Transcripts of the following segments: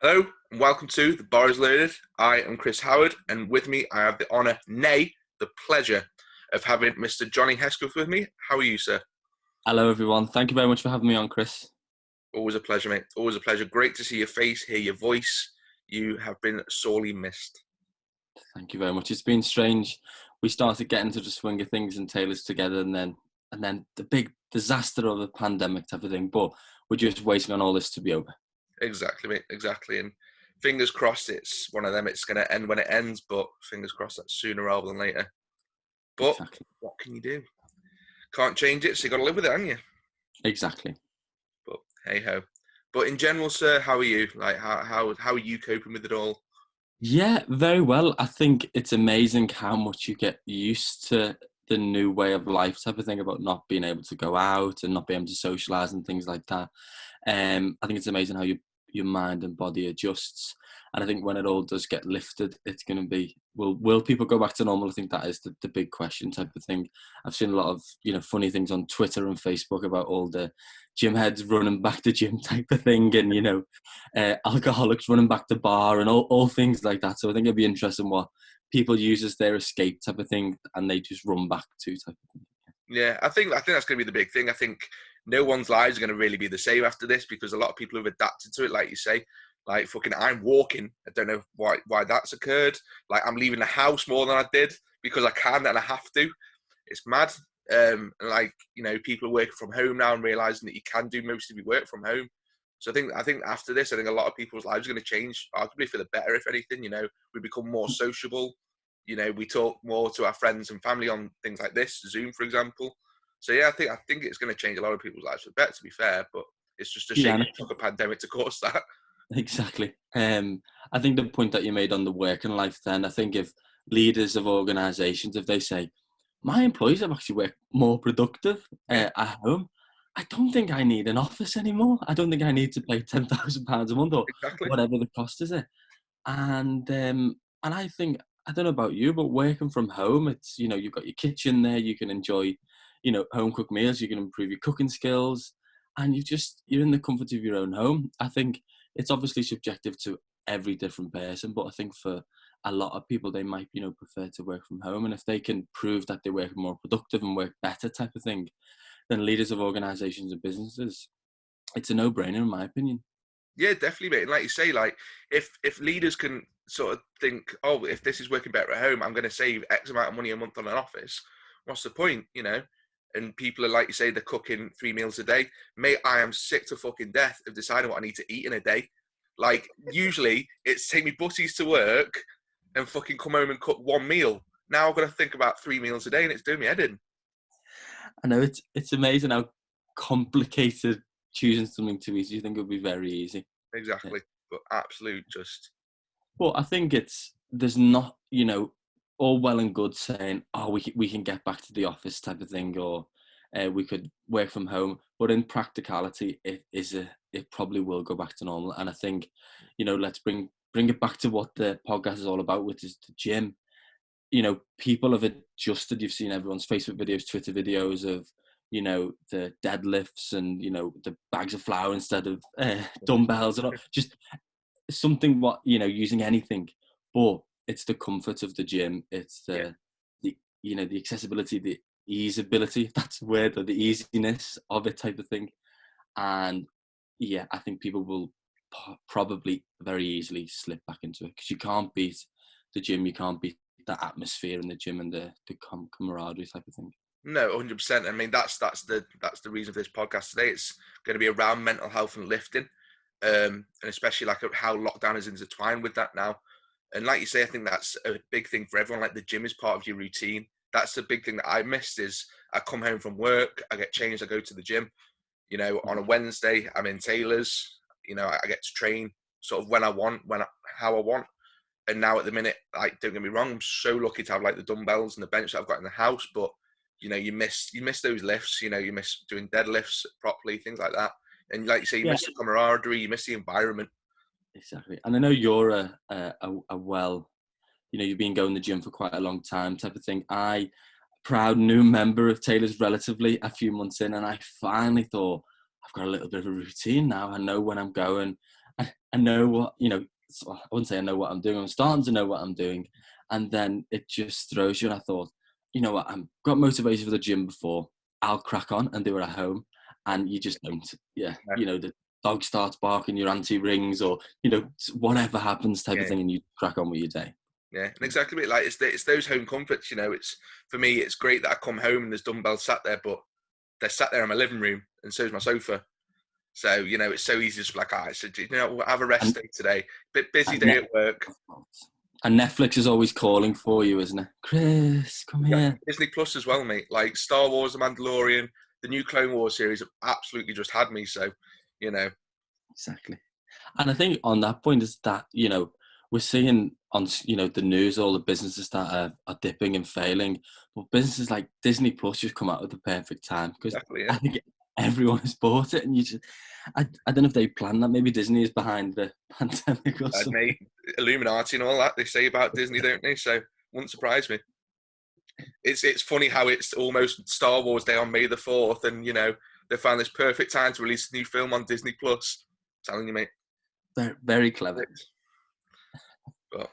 Hello and welcome to The Bar is Loaded. I am Chris Howard, and with me I have the honour, nay, the pleasure of having Mr. Jonny Hesketh with me. How are you, sir? Hello, everyone. Thank you very much for having me on, Chris. Always a pleasure, mate. Always a pleasure. Great to see your face, hear your voice. You have been sorely missed. Thank you very much. It's been strange. We started getting to the swing of things and Taylor's together, and then the big disaster of the pandemic type of thing. But we're just waiting on all this to be over. Exactly, mate. Exactly. And fingers crossed it's one of them. It's going to end when it ends, but fingers crossed that's sooner rather than later. But Exactly. what can you do? Can't change it, so you got to live with it, haven't you? Exactly. But hey ho. But in general, sir, how are you? Like, how are you coping with it all? Yeah, very well. I think it's amazing how much you get used to the new way of life type of thing about not being able to go out and not being able to socialise and things like that. I think it's amazing how your mind and body adjusts. And I think when it all does get lifted, it's going to be, will people go back to normal? I think that is the big question type of thing. I've seen a lot of, funny things on Twitter and Facebook about all the gym heads running back to gym type of thing and, alcoholics running back to bar and all things like that. So I think it'd be interesting what people use as their escape type of thing and they just run back to type of thing. Yeah, I think that's going to be the big thing. I think no one's lives are going to really be the same after this because a lot of people have adapted to it, like you say. Like fucking, I'm walking. I don't know why that's occurred. Like I'm leaving the house more than I did because I can and I have to. It's mad. And like people are working from home now and realizing that you can do most of your work from home. So I think after this, I think a lot of people's lives are going to change, arguably for the better, if anything. We become more sociable. We talk more to our friends and family on things like this, Zoom, for example. So yeah, I think it's going to change a lot of people's lives for the better, to be fair. But it's just a Yeah, shame and it took a pandemic to cause that. exactly. I think the point that you made on the working life then, I think if leaders of organisations, if they say, my employees have actually worked more productive Yeah, at home, I don't think I need an office anymore. I don't think I need to pay £10,000 a month or exactly. whatever the cost is. And I think, I don't know about you, but working from home, it's, you've got your kitchen there, you can enjoy, home cooked meals, you can improve your cooking skills, and you're in the comfort of your own home. I think it's obviously subjective to every different person, but I think for a lot of people, they might, prefer to work from home. And if they can prove that they work more productive and work better type of thing than leaders of organizations and businesses, it's a no-brainer in my opinion. Yeah, definitely, mate. And like you say, like if leaders can sort of think, oh, if this is working better at home, I'm going to save X amount of money a month on an office. What's the point, And people are like you say, they're cooking 3 meals a day. Mate, I am sick to fucking death of deciding what I need to eat in a day. Like usually, it's take me butties to work and fucking come home and cook one meal. Now I've got to think about 3 meals a day, and it's doing me head in. I know it's amazing how complicated choosing something to eat. You think it would be very easy. Yeah. Exactly, but absolute just But I think there's not, all well and good saying, oh, we can get back to the office type of thing, or we could work from home. But in practicality, it probably will go back to normal. And I think, let's bring it back to what the podcast is all about, which is the gym. People have adjusted. You've seen everyone's Facebook videos, Twitter videos of, the deadlifts and, the bags of flour instead of dumbbells and all. Just something using anything, but it's the comfort of the gym. It's yeah. the accessibility, the easeability. That's the word, or the easiness of it type of thing. And yeah, I think people will probably very easily slip back into it because you can't beat the gym. You can't beat that atmosphere in the gym and the camaraderie type of thing. No, 100%. I mean, that's the reason for this podcast today. It's going to be around mental health and lifting, and especially like how lockdown is intertwined with that now. And like you say, I think that's a big thing for everyone. Like the gym is part of your routine. That's the big thing that I missed is I come home from work, I get changed, I go to the gym. On a Wednesday, I'm in Taylor's. I get to train sort of when I want, how I want. And now at the minute, like don't get me wrong, I'm so lucky to have like the dumbbells and the bench that I've got in the house, but you miss those lifts. You miss doing deadlifts properly, things like that. And like you say, you Yeah, miss the camaraderie, you miss the environment. exactly. And I know you're a well, you've been going to the gym for quite a long time type of thing. Proud new member of Taylor's relatively a few months in, and I finally thought I've got a little bit of a routine now. I know when I'm going. I know what, I wouldn't say I know what I'm doing. I'm starting to know what I'm doing. And then it just throws you. And I thought, you know what, I've got motivation for the gym before. I'll crack on and do it at home. And you just don't. Yeah. Yeah, The dog starts barking, your auntie rings, or, whatever happens type of yeah, thing. And you crack on with your day. yeah. And exactly like it's those home comforts. It's for me. It's great that I come home and there's dumbbells sat there, but they're sat there in my living room, and so's my sofa. So it's so easy to be like, so we'll have a rest And, day today. Bit busy and, day Net- at work. and Netflix is always calling for you, isn't it? Chris, come here. Disney Plus as well, mate. Like Star Wars, The Mandalorian, the new Clone Wars series have absolutely just had me. So, Exactly. And I think on that point is that, we're seeing on, the news, all the businesses that are dipping and failing. But businesses like Disney Plus just come out at the perfect time because exactly, I yeah. think everyone has bought it. And I don't know if they planned that. Maybe Disney is behind the pandemic or something. Mate, Illuminati and all that they say about Disney, don't they? So, wouldn't surprise me. It's funny how it's almost Star Wars Day on May the 4th, and they found this perfect time to release a new film on Disney Plus. I'm telling you, mate. They're very clever. But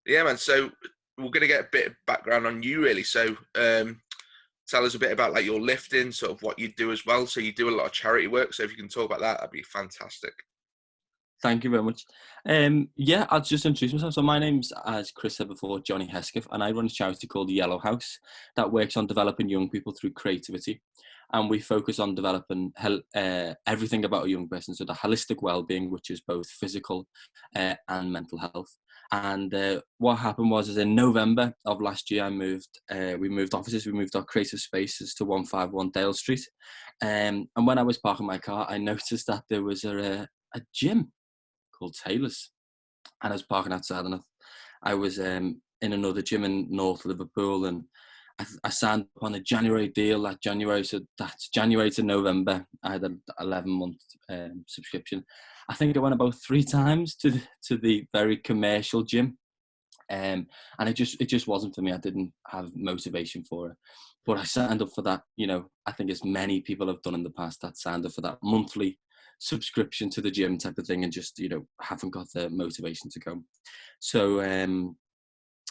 yeah, man. So we're gonna get a bit of background on you, really. So tell us a bit about like your lifting, sort of what you do as well. So you do a lot of charity work. So if you can talk about that, that'd be fantastic. Thank you very much. Yeah, I'll just introduce myself. So my name's, as Chris said before, Jonny Hesketh, and I run a charity called the Yellow House that works on developing young people through creativity. And we focus on developing everything about a young person, so the holistic well-being, which is both physical and mental health. And what happened was, is in November of last year, we moved offices, we moved our creative spaces to 151 Dale Street. And when I was parking my car, I noticed that there was a gym called Taylor's, and I was parking outside, and I was in another gym in North Liverpool, and I signed up on a January deal that January, so that's January to November. I had an 11-month subscription. I think I went about 3 times to the very commercial gym, and it just wasn't for me. I didn't have motivation for it, but I signed up for that. I think as many people have done in the past, that signed up for that monthly subscription to the gym type of thing, and just haven't got the motivation to go. So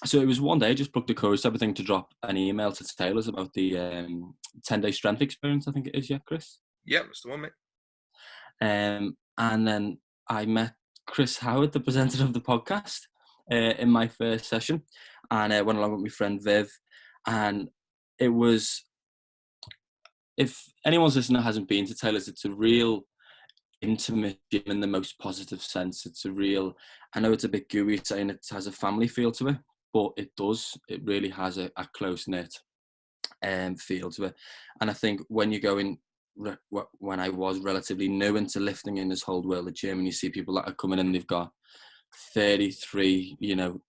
so it was one day I just plucked the courage type of thing to drop an email to Taylor's about the 10-day strength experience, I think it is. Yeah, Chris. Yeah, that's the one, mate. And then I met Chris Howard, the presenter of the podcast, in my first session, and I went along with my friend Viv, and it was, if anyone's listener hasn't been to Taylor's, it's a real intimate gym in the most positive sense. It's a real, I know it's a bit gooey saying it has a family feel to it, but it does. It really has a close-knit feel to it. And I think when you go in, when I was relatively new into lifting in this whole world of gym, and you see people that are coming in, they've got 33,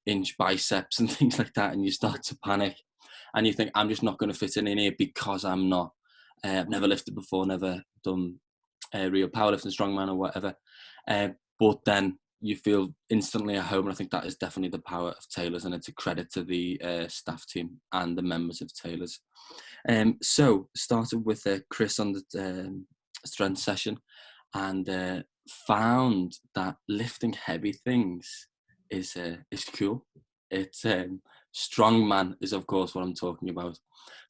inch biceps and things like that, and you start to panic, and you think, I'm just not going to fit in here because I'm not, I've never lifted before, never done real powerlifting, strongman or whatever. But then you feel instantly at home, and I think that is definitely the power of Taylor's, and it's a credit to the staff team and the members of Taylor's. So started with Chris on the strength session, and found that lifting heavy things is cool. It's strongman is of course what I'm talking about.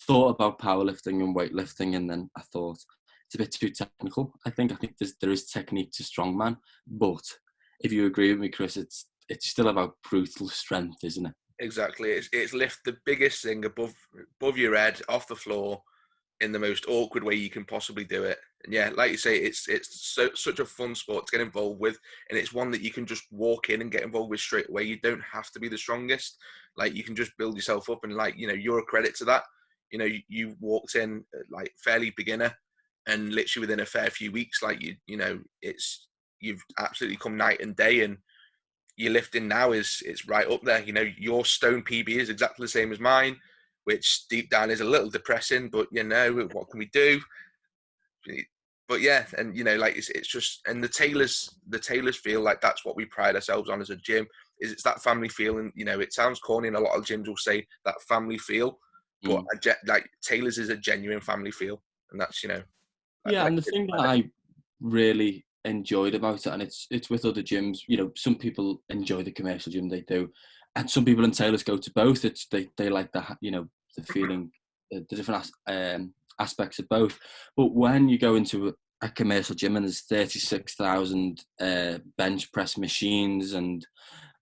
Thought about powerlifting and weightlifting, and then I thought it's a bit too technical. I think there is technique to strongman, but if you agree with me, Chris, it's still about brutal strength, isn't it? Exactly. It's lift the biggest thing above your head off the floor in the most awkward way you can possibly do it. And yeah, like you say, it's such a fun sport to get involved with, and it's one that you can just walk in and get involved with straight away. You don't have to be the strongest. Like, you can just build yourself up, and you're a credit to that. You walked in like fairly beginner, and literally within a fair few weeks, like you've absolutely come night and day, and your lifting now it's right up there. Your stone PB is exactly the same as mine, which deep down is a little depressing, but what can we do? But yeah, and like it's just, and the tailors feel like that's what we pride ourselves on as a gym, is it's that family feel. And it sounds corny, and a lot of gyms will say that family feel, but like Taylor's is a genuine family feel, and that's Yeah, like and the thing that I really enjoyed about it, and it's with other gyms. You know, some people enjoy the commercial gym, they do, and some people in Taylor's go to both. It's they like the, you know, the feeling, the different aspects of both. But when you go into a commercial gym and there's 36,000 bench press machines, and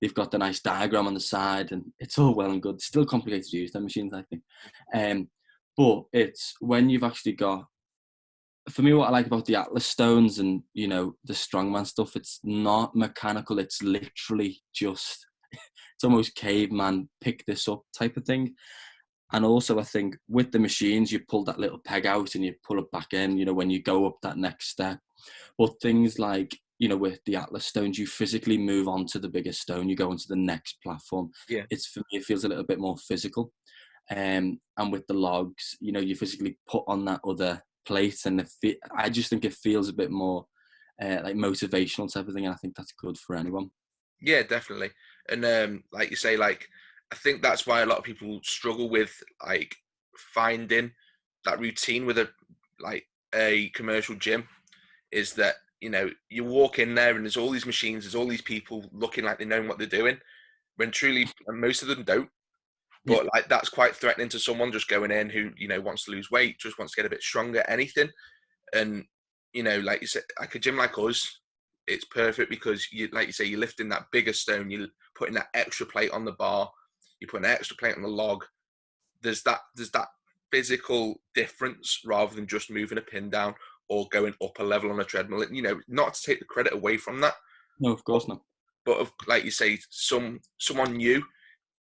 they've got the nice diagram on the side, and it's all well and good. It's still complicated to use, them machines, I think. But it's when you've actually got, for me, what I like about the Atlas stones and, you know, the strongman stuff, it's not mechanical. It's literally just, it's almost caveman pick this up type of thing. And also, I think with the machines, you pull that little peg out and you pull it back in, you know, when you go up that next step. But things like, you know, with the Atlas stones, you physically move on to the bigger stone. You go onto the next platform. Yeah. It's, for me, it feels a little bit more physical. And with the logs, you know, you physically put on that other plate, and I just think it feels a bit more like motivational type of thing, and I think that's good for anyone. Yeah, definitely. And like you say, like I think that's why a lot of people struggle with like finding that routine with a commercial gym, is that, you know, you walk in there and there's all these machines, there's all these people looking like they know what they're doing, when truly most of them don't. Yeah, But like that's quite threatening to someone just going in who, you know, wants to lose weight, just wants to get a bit stronger, anything. And, you know, like you said, like a gym like us, it's perfect because you, like you say, you're lifting that bigger stone, you're putting that extra plate on the bar, you put an extra plate on the log. There's that physical difference rather than just moving a pin down or going up a level on a treadmill. You know, not to take the credit away from that, no, of but, course not. like you say, someone new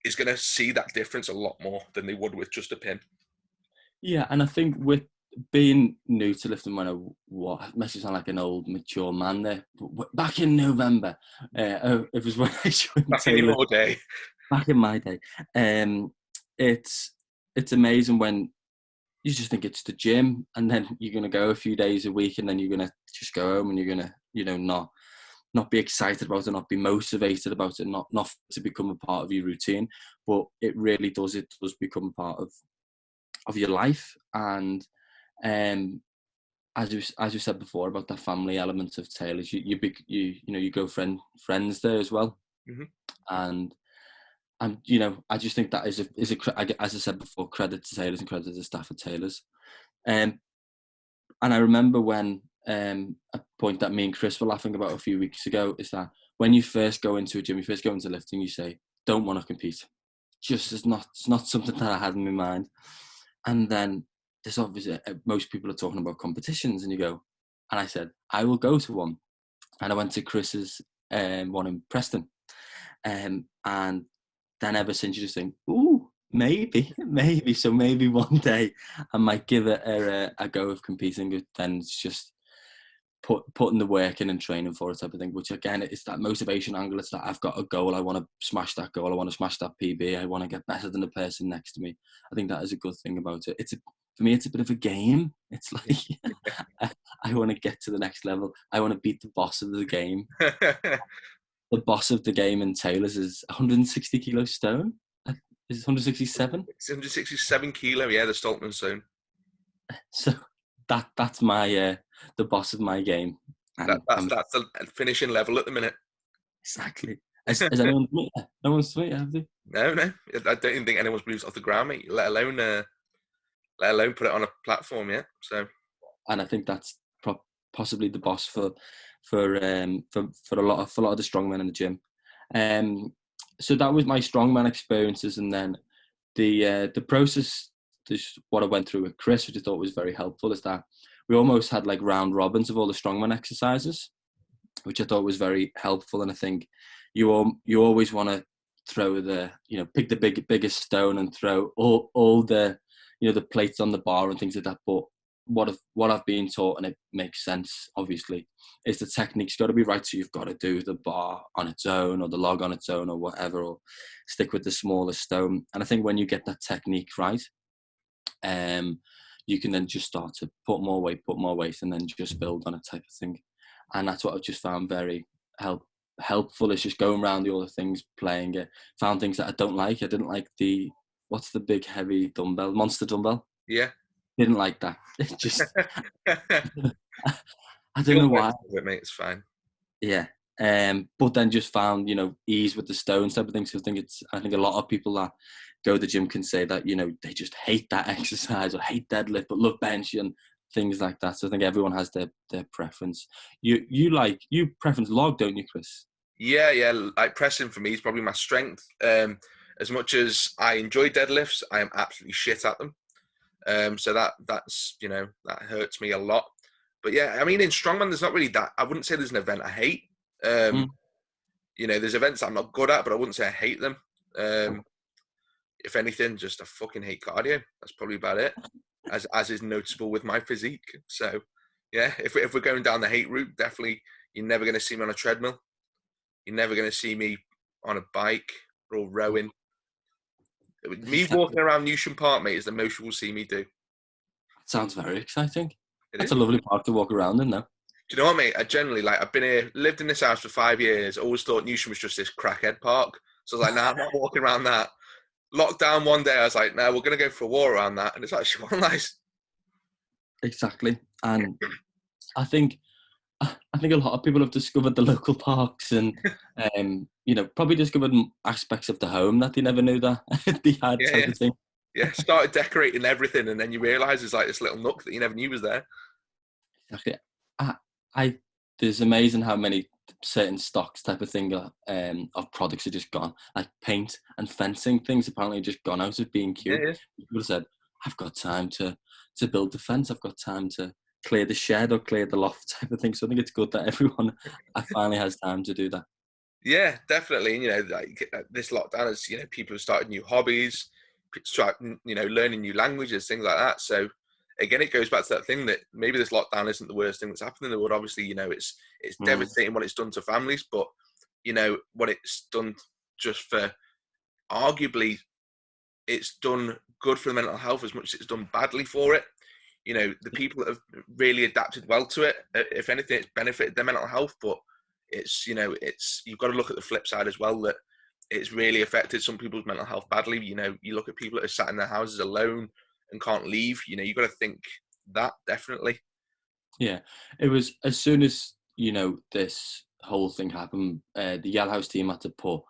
is going to see that difference a lot more than they would with just a pin. Yeah, and I think with being new to lifting, when what makes me sound like an old mature man there. Back in November, it was when I joined Back in Taylor. your day. Back in my day, it's amazing when you just think it's the gym, and then you're gonna go a few days a week, and then you're gonna just go home, and you're gonna, you know, not be excited about it, not be motivated about it, not to become a part of your routine. But it really does. It does become a part of your life, and as you said before about that family element of Taylor's, you know, you go friends there as well, Hmm. and you know, I just think that is as I said before, credit to Taylor's and credit to the staff at Taylor's. Um, and I remember when a point that me and Chris were laughing about a few weeks ago is that when you first go into a gym, you first go into lifting, you say, "Don't want to compete." Just it's not something that I had in my mind. And then there's obviously most people are talking about competitions, and you go, and I said, I will go to one, and I went to Chris's one in Preston, and then ever since you just think, ooh, maybe. So maybe one day I might give it a go of competing. Then it's just putting the work in and training for it type of thing, which again, it's that motivation angle. It's that I've got a goal, I want to smash that goal, I want to smash that PB, I want to get better than the person next to me. I think that is a good thing about it. For me, it's a bit of a game. It's like I want to get to the next level. I want to beat the boss of the game. The boss of the game in Taylor's is 160 kilo stone. Is it 167? It's 167 kilo, yeah, the Stoltman zone. So that's my the boss of my game, and That's I'm that's the finishing level at the minute. exactly. Has anyone done it? No one's done it, have they? No, no, I don't even think anyone's moved off the ground, mate. Let alone put it on a platform yet. So And I think that's possibly the boss for a lot of the strongmen in the gym. So that was my strongman experiences, and then the process. This what I went through with Chris, which I thought was very helpful, is that we almost had like round robins of all the strongman exercises, which I thought was very helpful. And I think you always want to throw pick the biggest stone and throw all the, you know, the plates on the bar and things like that. But what I've been taught, and it makes sense obviously, is the technique's got to be right. So you've got to do the bar on its own, or the log on its own, or whatever, or stick with the smaller stone. And I think when you get that technique right, you can then just start to put more weight, and then just build on it type of thing. And that's what I've just found very helpful, is just going around the other things, playing it. Found things that I don't like. I didn't like what's the big heavy dumbbell, monster dumbbell. yeah. Didn't like that. It just I don't You'll know work why. with it, mate. It's fine. Yeah. But then just found, ease with the stones type of thing. So I think a lot of people that go to the gym can say that, they just hate that exercise or hate deadlift, but love bench and things like that. So I think everyone has their preference. You preference log, don't you, Chris? Yeah, yeah. Like pressing for me is probably my strength. As much as I enjoy deadlifts, I am absolutely shit at them. So that's that hurts me a lot. But yeah, I mean in strongman, there's not really that. I wouldn't say there's an event I hate. Mm. There's events I'm not good at, but I wouldn't say I hate them. If anything, just I fucking hate cardio. That's probably about it. As is noticeable with my physique. So yeah, if we're going down the hate route, definitely you're never going to see me on a treadmill. You're never going to see me on a bike or rowing. Me walking around Newsham Park, mate, is the most you will see me do. Sounds very exciting. It That's a is. lovely park to walk around in, though. Do you know what, mate? I generally I've been here, lived in this house for 5 years. Always thought Newsham was just this crackhead park. So I was like, nah, I'm not walking around that. Lockdown one day, I was like, no, we're gonna go for a walk around that, and it's actually one nice. Exactly. And I think a lot of people have discovered the local parks and, probably discovered aspects of the home that they never knew that they had Yeah, type yeah, of thing. yeah. Started decorating everything, and then you realise there's like this little nook that you never knew was there. Exactly. I, I, there's amazing how many certain stocks type of thing of products are just gone. Like paint and fencing things apparently just gone out of being Yeah, cute. yeah. People said, I've got time to build the fence. I've got time to clear the shed or clear the loft type of thing. So I think it's good that everyone finally has time to do that. Yeah, definitely. And, like this lockdown is, people have started new hobbies, start, learning new languages, things like that. So again, it goes back to that thing that maybe this lockdown isn't the worst thing that's happened in the world. Obviously, it's Mm. devastating what it's done to families, but what it's done just for arguably it's done good for the mental health as much as it's done badly for it. The people that have really adapted well to it, if anything, it's benefited their mental health, but it's you've got to look at the flip side as well, that it's really affected some people's mental health badly. You look at people that are sat in their houses alone and can't leave. You've got to think that definitely. Yeah, it was as soon as this whole thing happened. The Yell House team had to put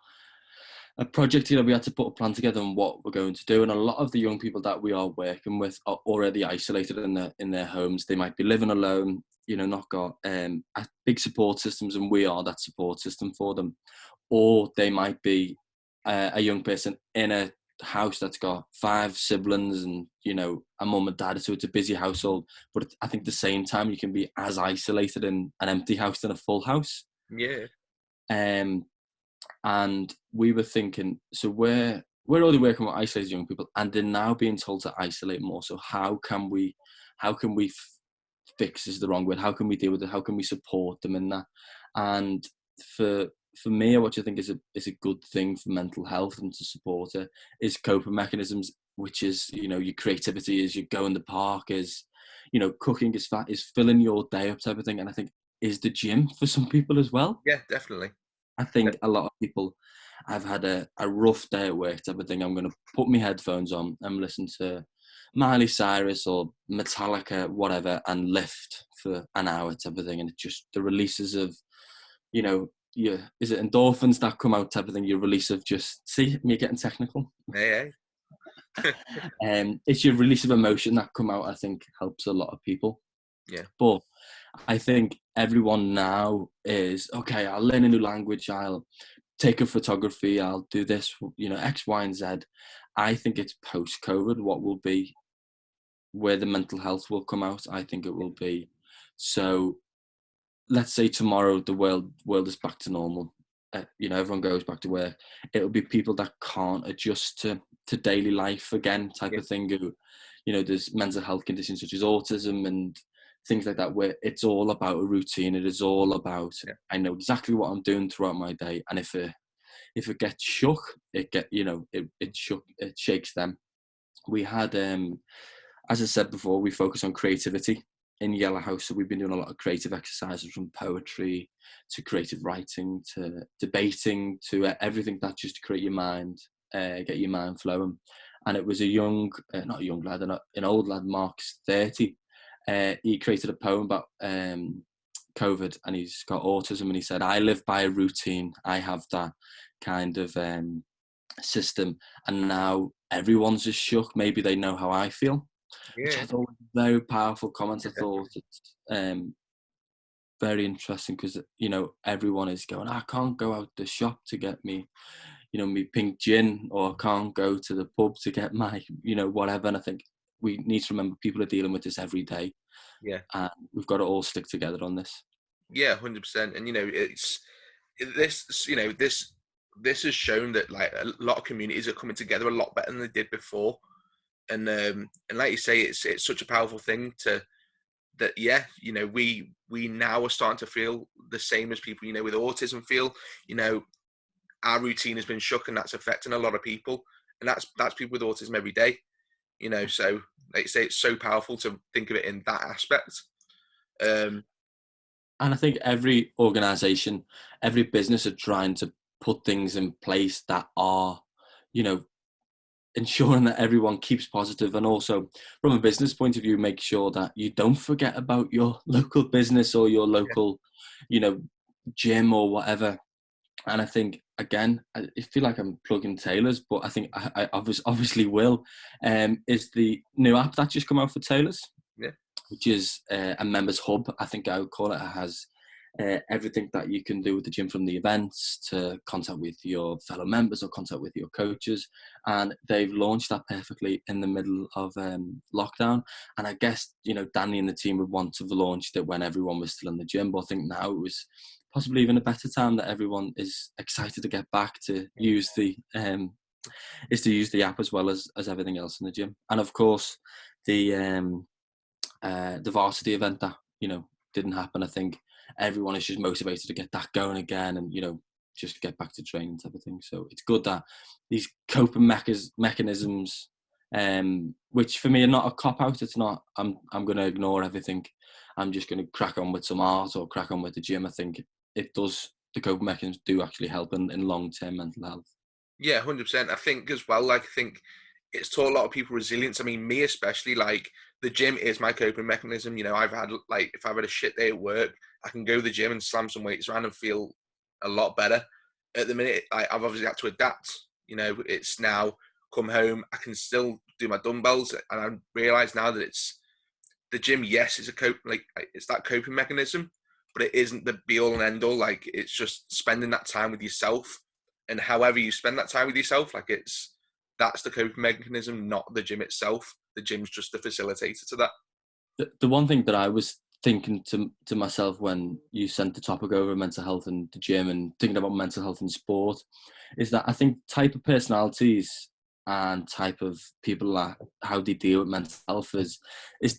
a project. We had to put a plan together on what we're going to do, and a lot of the young people that we are working with are already isolated in their homes. They might be living alone. Not got big support systems, and we are that support system for them. Or they might be a young person in a house that's got 5 siblings and a mum and dad, so it's a busy household. But I think at the same time you can be as isolated in an empty house than a full house. Yeah, um and we were thinking, so we're already working with isolated young people, and they're now being told to isolate more. So how can we fix is the wrong word, how can we deal with it, how can we support them in that? And for me, what I think is a good thing for mental health and to support it is coping mechanisms, which is your creativity, is you go in the park, is cooking, is filling your day up type of thing. And I think is the gym for some people as well. yeah, definitely. I think a lot of people, I've had a rough day at work type of thing, I'm going to put my headphones on and listen to Miley Cyrus or Metallica, whatever, and lift for an hour type of thing. And it's just the releases of, is it endorphins that come out type of thing, your release of just, see, me getting technical. Yeah, It's your release of emotion that come out, I think helps a lot of people. yeah, But I think everyone now is, okay, I'll learn a new language, I'll take up photography, I'll do this, X, Y, and Z. I think it's post-COVID what will be where the mental health will come out. I think it will be, so let's say tomorrow the world is back to normal. Everyone goes back to work. It'll be people that can't adjust to daily life again, type yeah, of thing. Who, there's mental health conditions such as autism and things like that, where it's all about a routine. It is all about, yeah, I know exactly what I'm doing throughout my day, and if it gets shook, it shakes them. We had, as I said before, we focus on creativity in Yellow House, so we've been doing a lot of creative exercises, from poetry to creative writing to debating to everything that just to create your mind, get your mind flowing. And it was not a young lad, an old lad, Mark's 30. He created a poem about COVID, and he's got autism, and he said, I live by a routine. I have that kind of system, and now everyone's just shook. Maybe they know how I feel, which I Yeah, thought was a very powerful comment. I thought it's very interesting because, you know, everyone is going, I can't go out the shop to get me, you know, me pink gin, or I can't go to the pub to get my, you know, whatever. And I think we need to remember people are dealing with this every day, yeah, and we've got to all stick together on this. yeah, 100%. And you know, this, you know, this has shown that like a lot of communities are coming together a lot better than they did before. And like you say, it's such a powerful thing to that. Yeah, you know, we now are starting to feel the same as people, you know, with autism feel. You know, our routine has been shook, and that's affecting a lot of people, and that's people with autism every day. You know, so like you say, it's so powerful to think of it in that aspect. Um, And I think every organization, every business are trying to put things in place that are, you know, ensuring that everyone keeps positive, and also from a business point of view, make sure that you don't forget about your local business or your yeah, local, you know, gym or whatever. And I think, again, I feel like I'm plugging tailors, but I think I obviously will. Is the new app that just come out for tailors, yeah, which is a members hub, I think I would call it. It has everything that you can do with the gym, from the events to contact with your fellow members or contact with your coaches. And they've launched that perfectly in the middle of lockdown. And I guess, you know, Danny and the team would want to have launched it when everyone was still in the gym, but I think now it was possibly even a better time that everyone is excited to get back to use the app as well as everything else in the gym. And of course, the varsity event that, you know, didn't happen. I think everyone is just motivated to get that going again, and, you know, just get back to training type of thing. So it's good that these coping mechanisms, which for me are not a cop out. It's not I'm going to ignore everything. I'm just going to crack on with some art or crack on with the gym. I think it does. The coping mechanisms do actually help in long term mental health. yeah, 100%. I think as well, like I think it's taught a lot of people resilience. I mean, me especially, like the gym is my coping mechanism. You know, I've had like if I've had a shit day at work, I can go to the gym and slam some weights around and feel a lot better. At the minute, I've obviously had to adapt. You know, it's now come home, I can still do my dumbbells, and I realise now that it's the gym. Yes, it's a it's that coping mechanism, but it isn't the be all and end all. Like it's just spending that time with yourself, and however you spend that time with yourself, like that's the coping mechanism, not the gym itself. The gym's just the facilitator to that. The one thing that I was thinking to myself when you sent the topic over mental health and the gym and thinking about mental health in sport is that I think type of personalities and type of people that how they deal with mental health is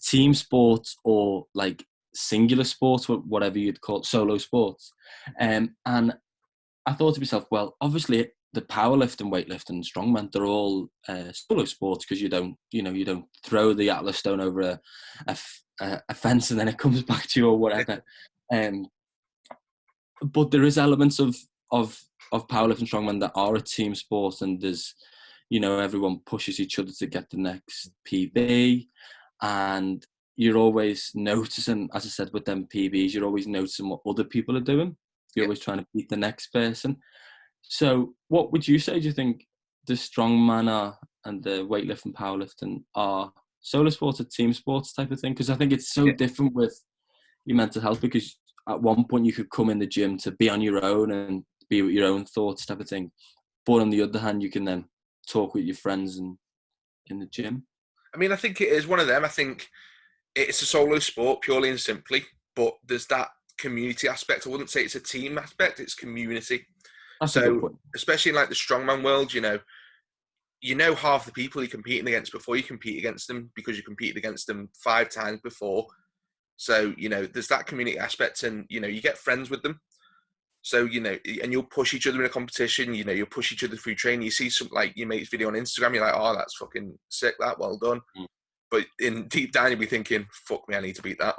team sports or like singular sports, whatever you'd call it, solo sports. And I thought to myself, well, obviously the powerlifting, weightlifting, and strongman, they're all solo sports because you don't throw the Atlas stone over a fence and then it comes back to you or whatever. Um, but there is elements of powerlifting, strongman that are a team sport, and there's, you know, everyone pushes each other to get the next PB, and you're always noticing, as I said, with them PBs, you're always noticing what other people are doing. You're Yeah. always trying to beat the next person. So what would you say, do you think the strongman and the weightlifting, powerlifting are solo sports or team sports type of thing? Because I think it's so Yeah. different with your mental health, because at one point you could come in the gym to be on your own and be with your own thoughts type of thing. But on the other hand, you can then talk with your friends and in the gym. I mean, I think it is one of them. I think it's a solo sport purely and simply, but there's that community aspect. I wouldn't say it's a team aspect; it's community. That's a good So, point. especially in like the strongman world, you know half the people you're competing against before you compete against them because you competed against them 5 times before. So, you know, there's that community aspect, and you know, you get friends with them. So, you know, and you'll push each other in a competition. You know, you'll push each other through training. You see some like your mate's video on Instagram, you're like, oh, that's fucking sick. That well done. Mm. But in deep down, you'll be thinking, fuck me, I need to beat that.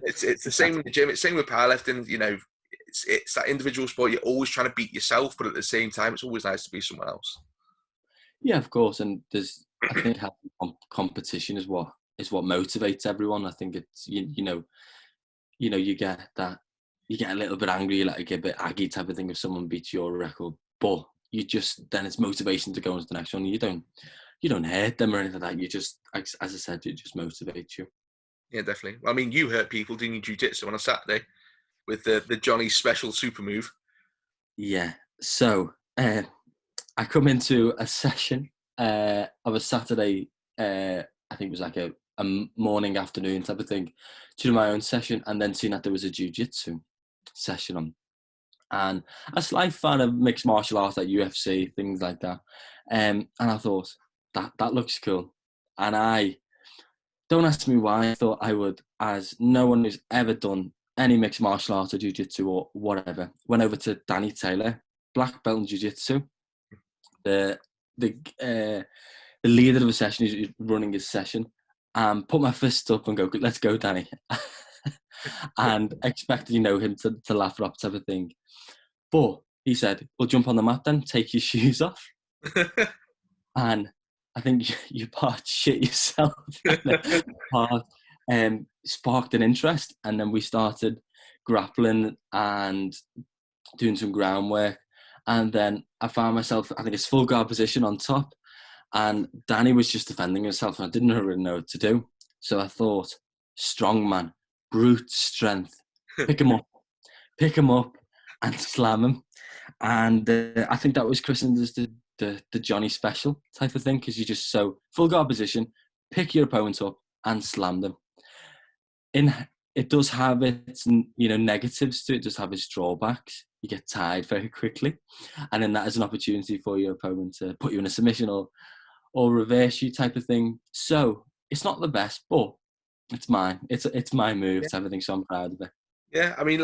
It's the same Exactly. in the gym. It's the same with powerlifting. You know, it's that individual sport. You're always trying to beat yourself, but at the same time, it's always nice to be someone else. Yeah, of course. And there's, I think, having competition is what motivates everyone. I think it's you know, you get that, you get a little bit angry, like a bit aggy type of thing if someone beats your record, but you just, then it's motivation to go on to the next one. You don't hurt them or anything like that. You just, as I said, it just motivates you. Yeah, definitely. I mean, you hurt people doing your jiu-jitsu on a Saturday with the Jonny special super move. Yeah. So I come into a session of a Saturday. I think it was like a morning, afternoon type of thing, to do my own session, and then seeing that there was a jiu-jitsu session on, and a slight fan of mixed martial arts, like UFC, things like that. And I thought that looks cool, and I don't ask me why I thought I would, as no one who's ever done any mixed martial arts or jiu-jitsu or whatever. Went over to Danny Taylor, black belt in jiu-jitsu. The the uh, the leader of the session is running his session, and put my fist up and go, "Let's go, Danny," and expected him to laugh it up type of thing. But he said, "We'll jump on the mat then. Take your shoes off." And I think you part shit yourself. Part sparked an interest, and then we started grappling and doing some groundwork. And then I found myself, I think it's full guard position on top, and Danny was just defending himself, and I didn't really know what to do. So I thought, strong man, brute strength, pick him up, and slam him. And I think that was christened as the Jonny special type of thing, because you just so full guard position, pick your opponent up and slam them. It does have its negatives to it. It does have its drawbacks. You get tired very quickly, and then that is an opportunity for your opponent to put you in a submission or reverse you type of thing. So it's not the best, but it's mine. It's my move type of thing. So I'm proud of it. Yeah, I mean,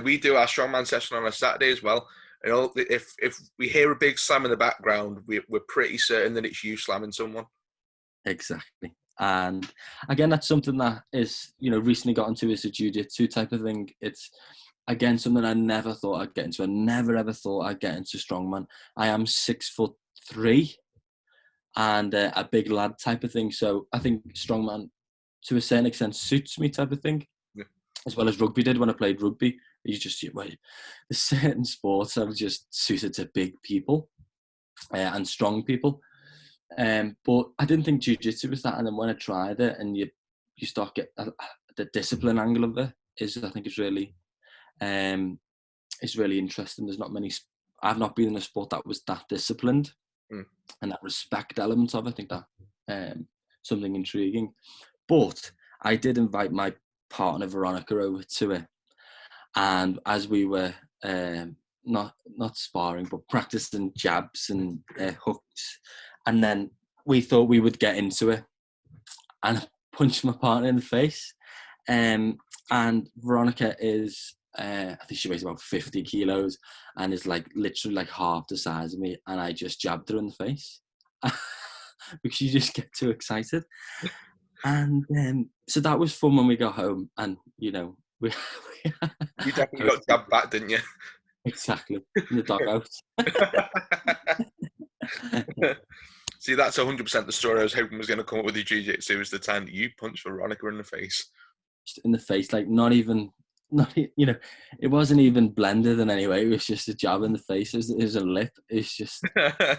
we do our strongman session on a Saturday as well. And if we hear a big slam in the background, we're pretty certain that it's you slamming someone. Exactly. And again, that's something that is, recently got into, is a jiu-jitsu type of thing. It's, again, something I never thought I'd get into. I never, ever thought I'd get into strongman. I am 6'3" and a big lad type of thing. So I think strongman, to a certain extent, suits me type of thing, as well as rugby did when I played rugby. You just, there's certain sports that are just suited to big people and strong people. But I didn't think jiu-jitsu was that, and then when I tried it, and you start get the discipline angle of it I think it's really interesting. There's not many. I've not been in a sport that was that disciplined, and that respect element of it. I think that something intriguing. But I did invite my partner Veronica over to it, and as we were not sparring but practicing jabs and hooks, and then we thought we would get into it, and I punched my partner in the face. And Veronica is, I think she weighs about 50 kilos and is literally half the size of me, and I just jabbed her in the face because you just get too excited. And so that was fun when we got home, and we you definitely got jabbed back, didn't you? Exactly, in the dugout. See, that's 100% the story I was hoping was going to come up with the jiu-jitsu, was the time that you punched Veronica in the face. Just in the face, not even, it wasn't even blended in any way. It was just a jab in the face. It was a lip. It's just, it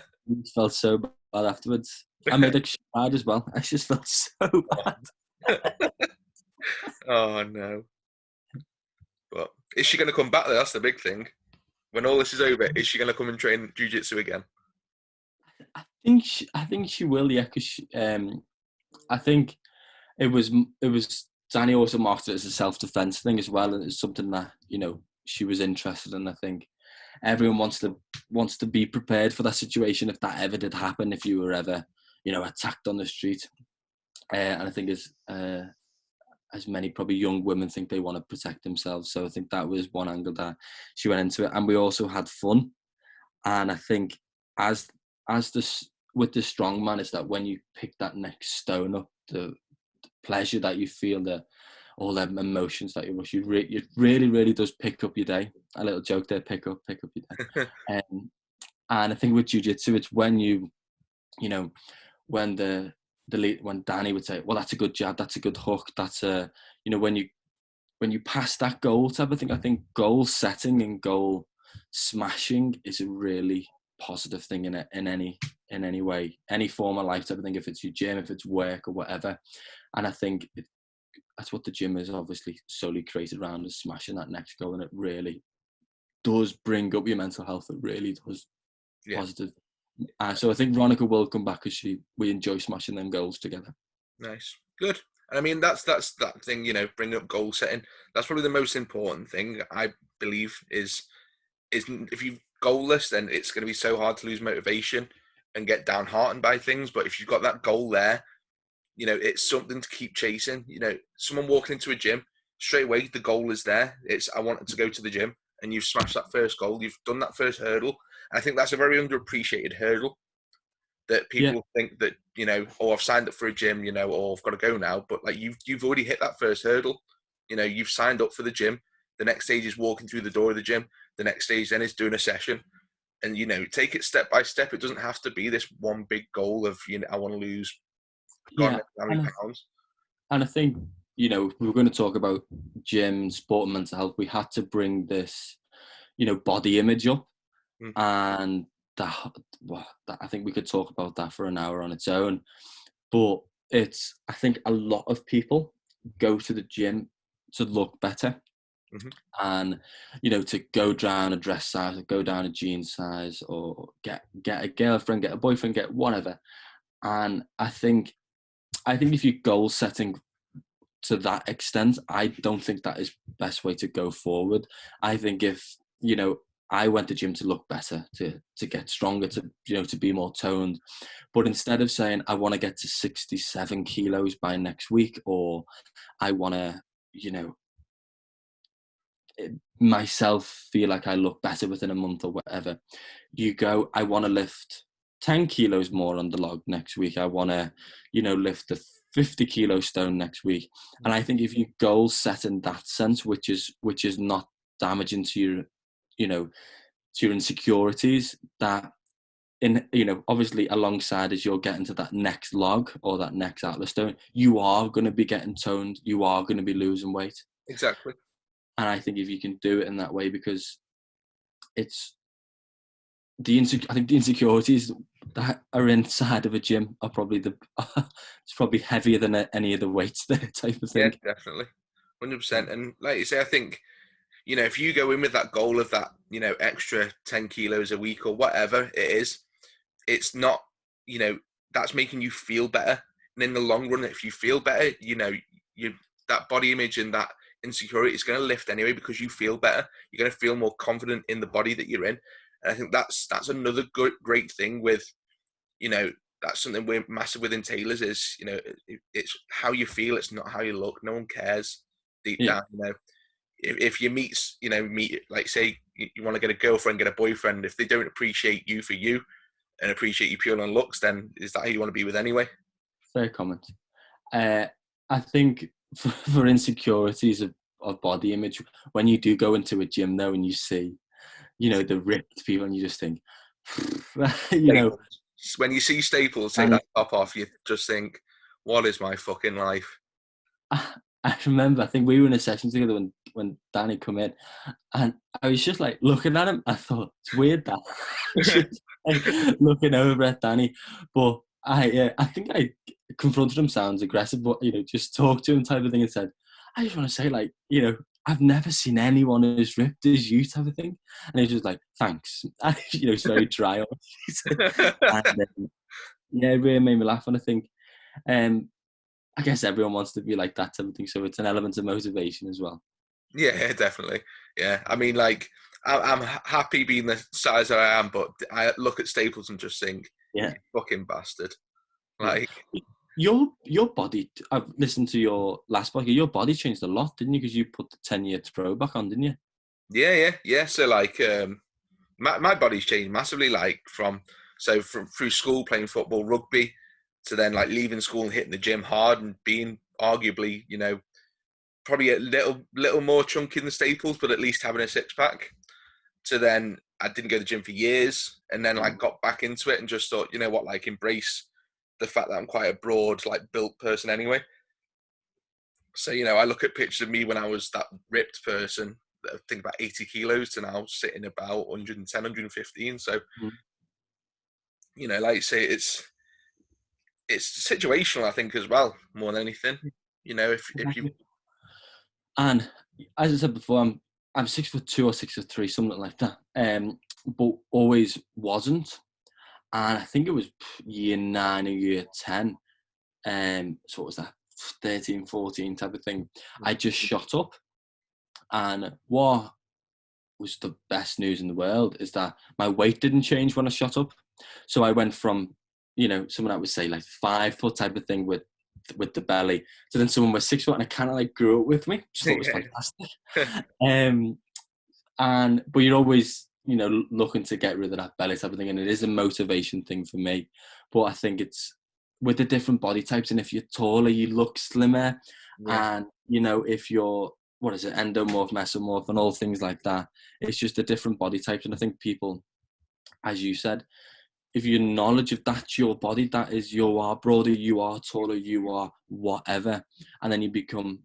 felt so bad afterwards. I made it bad as well. I just felt so bad. Oh, no. But is she going to come back there? That's the big thing. When all this is over, is she going to come and train jiu-jitsu again? I think she will, yeah, because I think it was Danny also marked it as a self-defense thing as well, and it's something that she was interested in. I think everyone wants to be prepared for that situation if that ever did happen, if you were ever attacked on the street, and I think as many probably young women think they want to protect themselves. So I think that was one angle that she went into it, and we also had fun. And I think with the strongman is that when you pick that next stone up, the pleasure that you feel, all the emotions that you rush, it really, really does pick up your day. A little joke there, pick up your day. And I think with jiu-jitsu, it's when when Danny would say, well, that's a good jab, that's a good hook, that's when when you pass that goal type of thing, I think goal setting and goal smashing is a really positive thing in any way, any form of life type of thing. If it's your gym, if it's work or whatever, and I think that's what the gym is obviously solely created around, is smashing that next goal, and it really does bring up your mental health. It really does. Yeah. Positive. So I think Veronica will come back because we enjoy smashing them goals together. Nice. Good. And I mean, that's that thing, bringing up goal setting. That's probably the most important thing, I believe, is if you're goalless, then it's going to be so hard to lose motivation and get downhearted by things. But if you've got that goal there, it's something to keep chasing. Someone walking into a gym, straight away, the goal is there. It's, I wanted to go to the gym, and you've smashed that first goal. You've done that first hurdle. And I think that's a very underappreciated hurdle, that Yeah, people think that, oh, I've signed up for a gym, or I've got to go now. But like, you've already hit that first hurdle. You've signed up for the gym. The next stage is walking through the door of the gym. The next stage then is doing a session. And, take it step by step. It doesn't have to be this one big goal of, I want to lose God yeah, knows how many pounds. and I think we were going to talk about gym, sport, and mental health. We had to bring this, body image up, and that I think we could talk about that for an hour on its own. But I think a lot of people go to the gym to look better. And to go down a dress size, or go down a jean size, or get a girlfriend, get a boyfriend, get whatever. And I think if you're goal setting to that extent, I don't think that is the best way to go forward. I think if I went to gym to look better, to get stronger, to be more toned, but instead of saying I want to get to 67 kilos by next week, or I want to myself feel like I look better within a month or whatever, you go, I want to lift 10 kilos more on the log next week. I want to, lift the 50 kilo stone next week. And I think if you goal set in that sense, which is not damaging to your, to your insecurities, that obviously alongside as you're getting to that next log or that next atlas stone, you are going to be getting toned, you are going to be losing weight. Exactly. And I think if you can do it in that way, because it's I think the insecurities that are inside of a gym are probably it's probably heavier than any of the weights there type of thing. Yeah, definitely. 100%. And like you say, I think, if you go in with that goal of that, extra 10 kilos a week or whatever it is, it's not, that's making you feel better. And in the long run, if you feel better, that body image and that insecurity is going to lift anyway, because you feel better. You're going to feel more confident in the body that you're in. And I think that's another great thing with, that's something we're massive within tailors is, it's how you feel. It's not how you look. No one cares deep down, if you meet, like say you want to get a girlfriend, get a boyfriend, if they don't appreciate you for you and appreciate you purely on looks, then is that who you want to be with anyway? Fair comment. I think for insecurities of body image, when you do go into a gym though and you see, the ripped people, and you just think, when you see Staples take that top off, you just think, what is my fucking life? I remember, I think we were in a session together when Danny come in, and I was just like looking at him. I thought, it's weird that just, like, looking over at Danny, but I think I confronted him, sounds aggressive, but just talked to him type of thing, and said, I just want to say, like, I've never seen anyone as ripped as you type of thing. And he was just like, thanks. And, it's very dry. And, yeah, it really made me laugh. And I think, I guess everyone wants to be like that type of thing, so it's an element of motivation as well. Yeah, definitely. Yeah, I mean, like, I'm happy being the size that I am, but I look at Staples and just think, Yeah, you fucking bastard. yeah. Like, Your body, I've listened to your last podcast, your body changed a lot, didn't you? Because you put the 10-year pro back on, didn't you? yeah. So like, my body's changed massively. Like from through school playing football, rugby, to then like leaving school and hitting the gym hard and being arguably, probably a little more chunky than the Staples, but at least having a six pack. To then I didn't go to the gym for years, and then like got back into it and just thought, you know what, like embrace the fact that I'm quite a broad, like built person anyway. So, I look at pictures of me when I was that ripped person, I think about 80 kilos, to now sitting about 110, 115. So, Mm. like you say, it's situational, I think, as well, more than anything. If you, Exactly. And as I said before, I'm 6'2" or 6'3", something like that. But always wasn't. And I think it was year 9 or year 10. So what was that? 13, 14 type of thing. I just shot up. And what was the best news in the world is that my weight didn't change when I shot up. So I went from, someone that would say like 5 foot type of thing with the belly, to then someone with 6 foot, and it kind of like grew up with me. Just thought it was fantastic. But you're always, looking to get rid of that belly type of thing, and it is a motivation thing for me. But I think it's with the different body types, and if you're taller, you look slimmer, yeah, and if you're endomorph, mesomorph, and all things like that, it's just a different body types. And I think people, as you said, if your knowledge of that's your body, that is, you are broader, you are taller, you are whatever, and then you become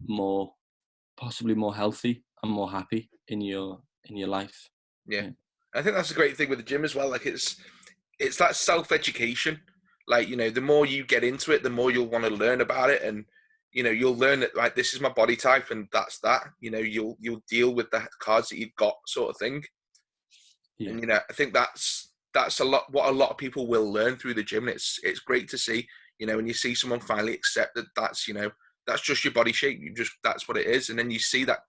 possibly more healthy and more happy in your life. yeah. Yeah. I think that's a great thing with the gym as well. Like it's that self-education. Like, the more you get into it, the more you'll want to learn about it, and you'll learn that, like, this is my body type and that's that. You'll deal with the cards that you've got, sort of thing. Yeah. And I think that's a lot what a lot of people will learn through the gym. It's great to see, when you see someone finally accept that that's just your body shape. That's what it is. And then you see that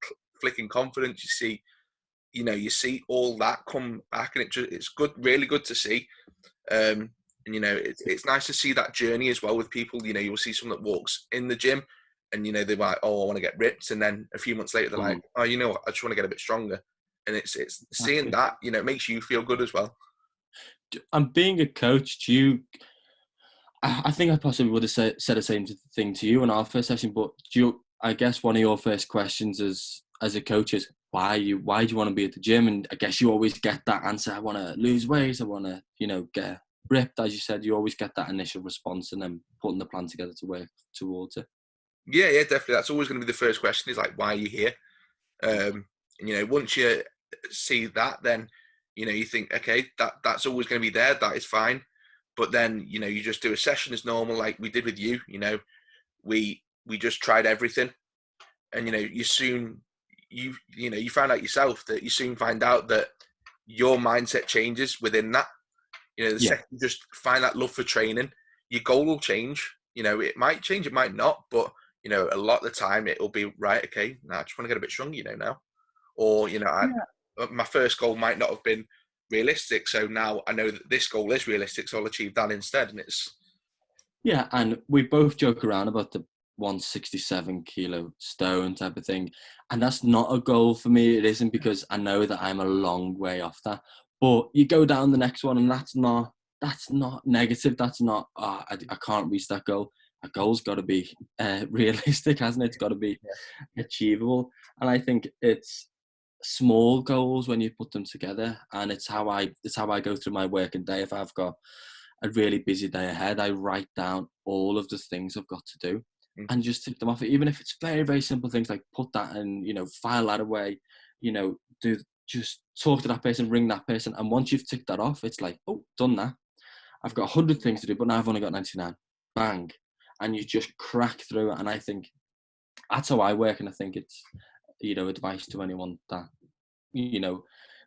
flicking confidence. You see all that come back, and it's good, really good to see. And it's nice to see that journey as well with people. You'll see someone that walks in the gym, and they're like, oh, I want to get ripped, and then a few months later they're like, oh, you know what, I just want to get a bit stronger. And it's seeing Exactly. that, it makes you feel good as well. And being a coach, I think I possibly would have said the same thing to you in our first session, but I guess one of your first questions as a coach is, why do you want to be at the gym? And I guess you always get that answer, I want to lose weight, I want to, get ripped. As you said, you always get that initial response, and then putting the plan together to work towards it. Yeah, definitely. That's always going to be the first question, is like, why are you here? And once you see that, then you think, okay, that's always going to be there. That is fine. But then you just do a session as normal, like we did with you. We just tried everything, and you find out yourself that you soon find out that your mindset changes within that. The Yeah. second you just find that love for training, your goal will change. It might change, it might not, but a lot of the time it'll be right. Okay, now I just want to get a bit stronger, now. Or my first goal might not have been realistic, so now I know that this goal is realistic, so I'll achieve that instead. And it's Yeah, and we both joke around about the 167 kilo stone type of thing, and that's not a goal for me. It isn't, because I know that I'm a long way off that. But you go down the next one, and that's not negative. That's not I can't reach that goal. A goal's got to be realistic, hasn't it? It's got to be achievable. And I think it's small goals when you put them together, and it's how I go through my working day. If I've got a really busy day ahead, I write down all of the things I've got to do and just tick them off. Even if it's very, very simple things like put that in, file that away, just talk to that person, ring that person. And once you've ticked that off, it's like, oh, done that. I've got 100 things to do, but now I've only got 99. Bang. And you just crack through it. And I think that's how I work. And I think it's, advice to anyone that,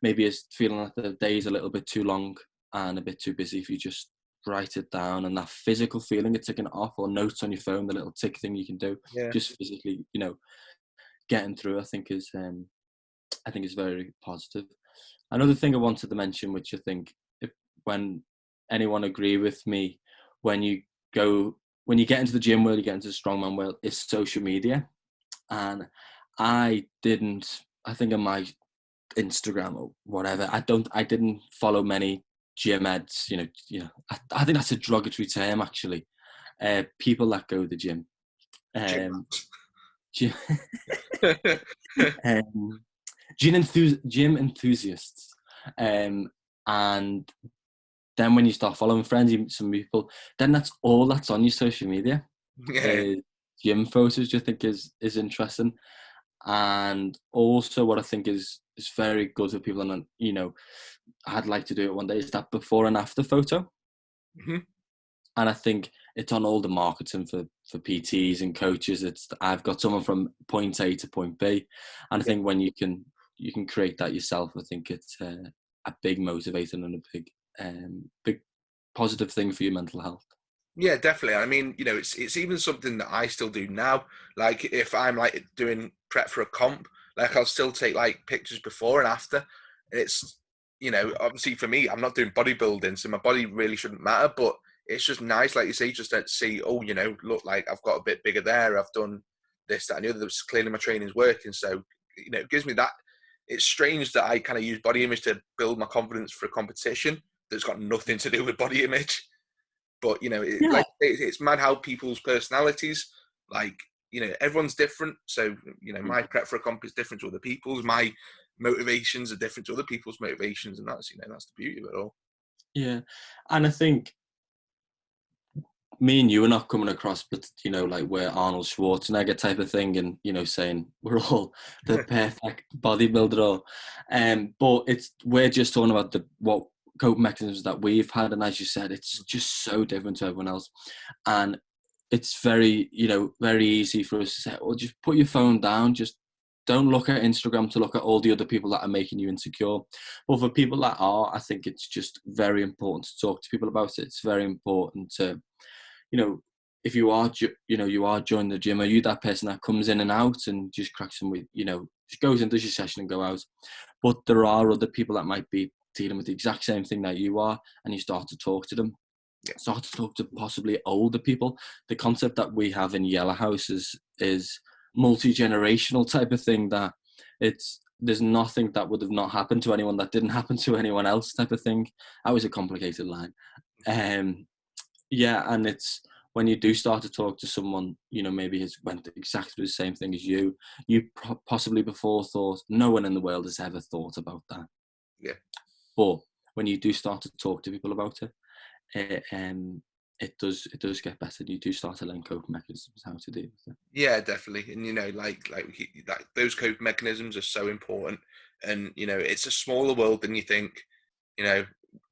maybe is feeling like the day's a little bit too long and a bit too busy. If you just write it down, and that physical feeling of ticking it off, or notes on your phone, the little tick thing you can do, yeah, just physically, getting through, I think is very positive. Another thing I wanted to mention, which I think, when anyone agree with me, when you get into the gym world, you get into the strongman world, is social media. And I think in my Instagram or whatever, I didn't follow many gym heads. I think that's a derogatory term, actually. People that go to the gym, gym. um, gym, um, gym enthusiasts, and then when you start following friends, some people, then that's all that's on your social media. Yeah, gym photos, which I think is interesting. And also what I think is very good for people, and I'd like to do it one day, is that before and after photo. Mhm. And I think it's on all the marketing for PTs and coaches. I've got someone from point A to point B, and I think when you can create that yourself, I think it's a big motivator and a big positive thing for your mental health. Yeah, definitely. I mean, it's even something that I still do now. Like if I'm like doing prep for a comp, like I'll still take like pictures before and after. It's obviously for me, I'm not doing bodybuilding, so my body really shouldn't matter. But it's just nice, like you say, just to see, oh, look, like I've got a bit bigger there. I've done this, that, and the other. That's clearly my training's working. So it gives me that. It's strange that I kind of use body image to build my confidence for a competition that's got nothing to do with body image. But Yeah, like it's mad how people's personalities, like everyone's different. So my prep for a comp is different to other people's. My motivations are different to other people's motivations, and that's the beauty of it all. yeah, and I think me and you are not coming across, but like we're Arnold Schwarzenegger type of thing, and saying we're all the perfect bodybuilder. But we're just talking about what coping mechanisms that we've had, and as you said, it's just so different to everyone else, and it's very very easy for us to say, well, just put your phone down, just don't look at Instagram to look at all the other people that are making you insecure. But for people that are, I think it's just very important to talk to people about it. It's very important to if you are, you are joining the gym, are you that person that comes in and out and just cracks them with, just goes and does your session and go out? But there are other people that might be dealing with the exact same thing that you are, and you start to talk to them. Yeah. Start to talk to possibly older people. The concept that we have in Yellow House is multi-generational type of thing, that there's nothing that would have not happened to anyone that didn't happen to anyone else type of thing. That was a complicated line. Yeah, and it's when you do start to talk to someone, maybe has went exactly the same thing as you possibly before thought, no one in the world has ever thought about that. Yeah. But when you do start to talk to people about it, it does get better. You do start to learn coping mechanisms, how to deal with it. Yeah, definitely. And like those coping mechanisms are so important. And it's a smaller world than you think. You know,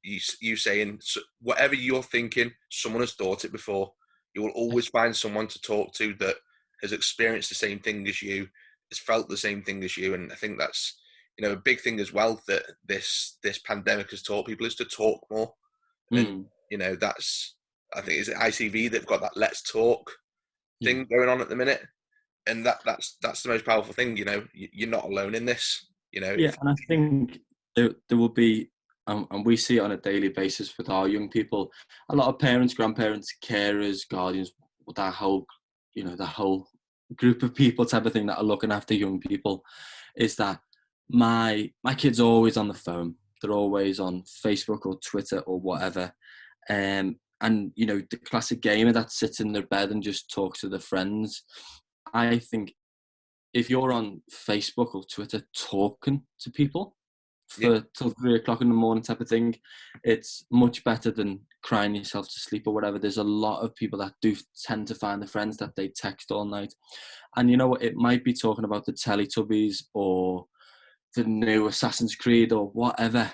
you saying whatever you're thinking, someone has thought it before. You will always find someone to talk to that has experienced the same thing as you, has felt the same thing as you. And I think that's a big thing as well that this pandemic has taught people is to talk more. And Mm, that's, I think, is it ITV, they've got that let's talk yeah. thing going on at the minute, and that's the most powerful thing. You're not alone in this. Yeah, If and I think there will be, and we see it on a daily basis with our young people, a lot of parents, grandparents, carers, guardians, that whole, the whole group of people type of thing that are looking after young people, is that my kid's always on the phone. They're always on Facebook or Twitter or whatever. And the classic gamer that sits in their bed and just talks to their friends. I think if you're on Facebook or Twitter talking to people yeah, for till 3 o'clock in the morning type of thing, it's much better than crying yourself to sleep or whatever. There's a lot of people that do tend to find the friends that they text all night. And you know what? It might be talking about the Teletubbies or the new Assassin's Creed or whatever.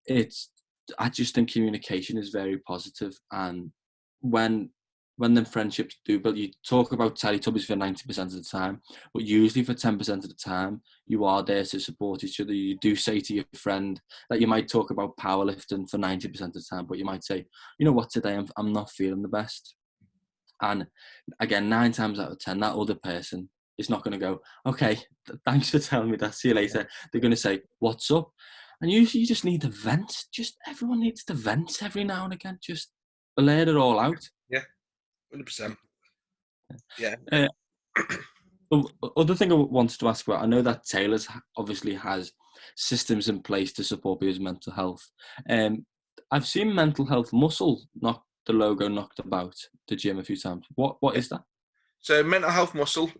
I just think communication is very positive, and when them friendships do build, you talk about Teletubbies for 90% of the time, but usually for 10% of the time, you are there to support each other. You do say to your friend that you might talk about powerlifting for 90% of the time, but you might say, you know what, today I'm not feeling the best. And again, 9 times out of 10, that other person is not going to go, okay, thanks for telling me that. See you later. They're going to say, what's up? And usually you just need to vent. Just everyone needs to vent every now and again. Just let it all out. yeah, 100%. Yeah, Uh, other thing I wanted to ask about, I know that Taylor's obviously has systems in place to support people's mental health. I've seen mental health muscle the logo knocked about the gym a few times. What yeah. is that? So Mental Health Muscle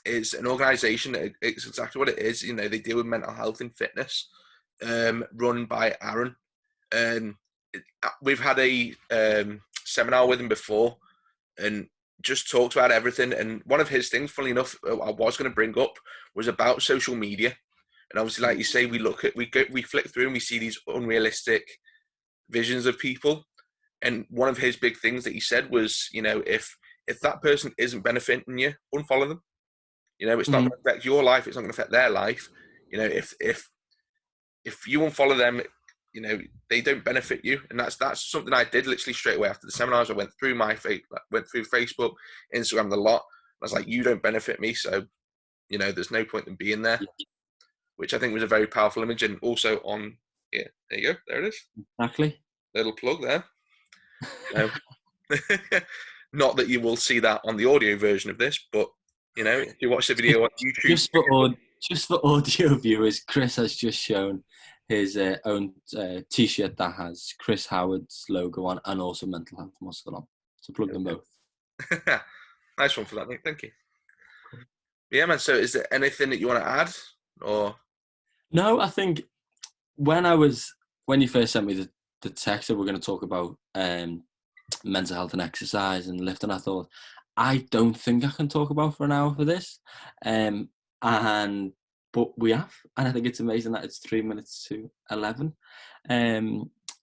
is an organisation. It's exactly what it is. They deal with mental health and fitness, run by Aaron. We've had a seminar with him before, and just talks about everything. And one of his things, funnily enough, I was going to bring up was about social media. And obviously, like you say, we flick through and we see these unrealistic visions of people. And one of his big things that he said was, if that person isn't benefiting you, unfollow them. It's not going to affect your life. It's not going to affect their life. If you unfollow them, they don't benefit you. And that's something I did literally straight away after the seminars. I went through Facebook, Instagram, the lot. I was like, you don't benefit me, so there's no point in being there. Which I think was a very powerful image, and also on there you go, there it is. Exactly. Little plug there. Not that you will see that on the audio version of this, but if you watch the video on YouTube, just for audio viewers, Chris has just shown his own T-shirt that has Chris Howard's logo on and also Mental Health Muscle on. So plug them both. Nice one for that, mate. Thank you. Yeah, man. So, is there anything that you want to add, or? No, I think when you first sent me the text that we're going to talk about mental health and exercise and lifting, I thought, I don't think I can talk about for an hour for this, but we have, and I think it's amazing that it's 3 minutes to 11.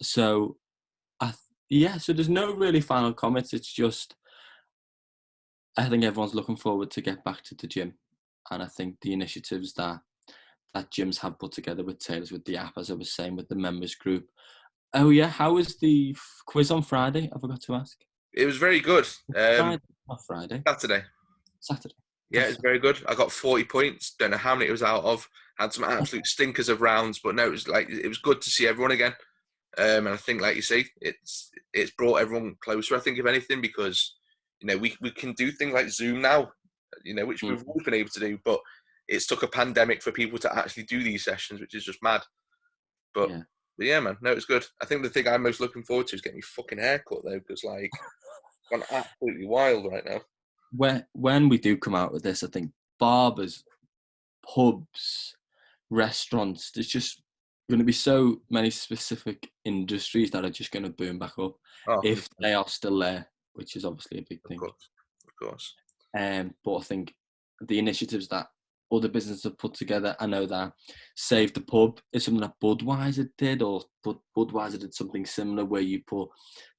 So there's no really final comments. It's just, I think everyone's looking forward to get back to the gym, and I think the initiatives that gyms have put together with Taylor's, with the app, as I was saying, with the members group. Oh yeah, how was the quiz on Friday? I forgot to ask. It was very good. Not Friday. Saturday. Yeah, it's very good. I got 40 points. Don't know how many it was out of. Had some absolute stinkers of rounds, but no, it was good to see everyone again. And I think, like you say, it's brought everyone closer. I think, if anything, because we can do things like Zoom now, which we've always been able to do, but it's took a pandemic for people to actually do these sessions, which is just mad. But yeah, man, no, it's good. I think the thing I'm most looking forward to is getting my fucking haircut though, because like, I'm absolutely wild right now. When we do come out with this, I think barbers, pubs, restaurants, there's just going to be so many specific industries that are just going to boom back up if they are still there, which is obviously a big thing. Of course. But I think the initiatives that other businesses have put together, I know that Save the Pub is something that Budweiser did, or Budweiser did something similar where you put